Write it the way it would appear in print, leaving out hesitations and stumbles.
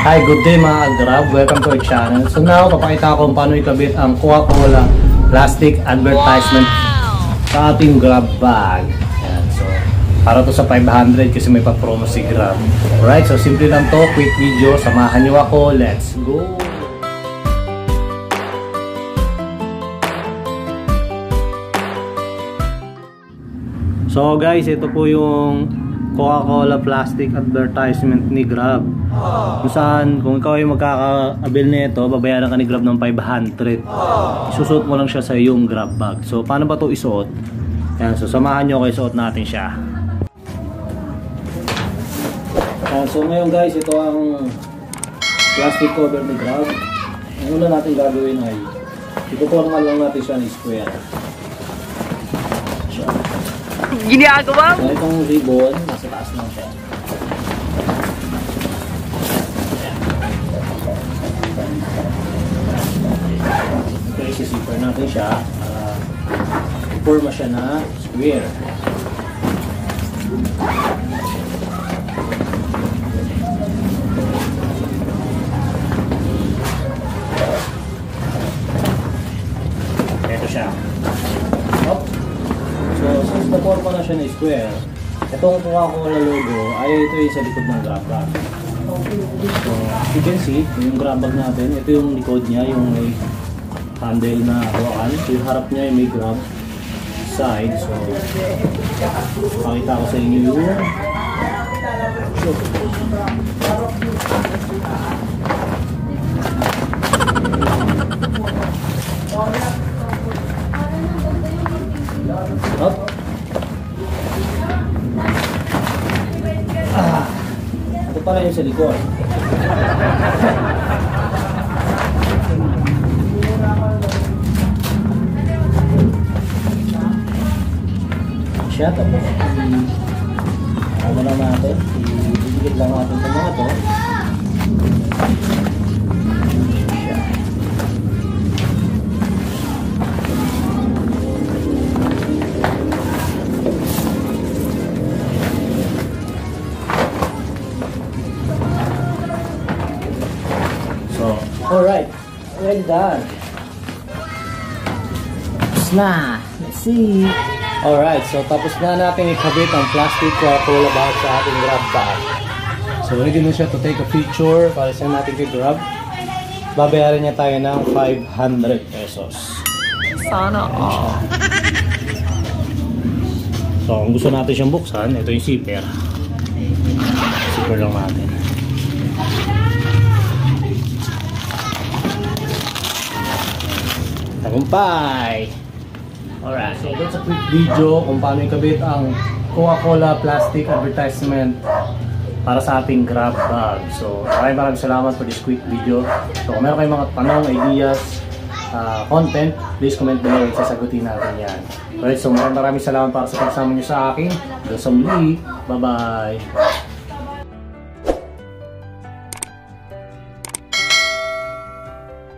Hi, good day mga Grab. Welcome to our channel. So now, papakita ko kung paano ikabit ang Coca-Cola plastic advertisement sa ating Grab bag. Ayan, so, para to sa 500 kasi may pa-promo si Grab. Alright, so simple lang to. Quick video. Samahan nyo ako. Let's go! So guys, ito po yung Coca-Cola plastic advertisement ni Grab. Kung saan, kung ikaw ay magkakabil nito, babayaran ka ni Grab ng 500. Isusuot mo lang siya sa iyong Grab bag. So paano ba ito isuot? Ayan, so samahan nyo kayo, isuot natin siya. Ayan, so ngayon guys, ito ang plastic cover ni Grab. Ang una natin gagawin ay ituturuan lang natin siya ng square. Ginagawa mo? So itong ribbon, nasa taas lang siya. Okay, sisipper natin siya para i-forma siya na square. Ito siya. Hop. So, since na-forma na siya na square, itong Coca-Cola logo ay ito yung sa likod ng grab bag. So, as you can see, yung grab bag natin, ito yung likod niya, yung may handle na hawakan. So, yung harap niya yung may grab side. So, pakita ko sa inyo yung up. Ito pala yung sa likod. Siya, tapos ano lang natin, ibigit lang natin sa mga to. Alright, already done. Tapos na. Let's see. Alright, so tapos na natin ikabit ang plastic Coca-Cola bag sa ating Grab bag. So ready na siya to take a picture para send natin kay Grab. Babayaran niya tayo ng 500 pesos. Sana all. So kung gusto natin siyang buksan, ito yung zipper. Zipper lang natin. Tagumpay! Alright, so that's a quick video kung paano ikabit ang Coca-Cola plastic advertisement para sa ating Grab bag. So maraming salamat for this quick video. So kung meron kayong mga tanong, ideas, content, please comment below at sasagutin natin yan. Alright, so maraming salamat para sa pagsama nyo sa akin. Hanggang sa muli. Bye bye!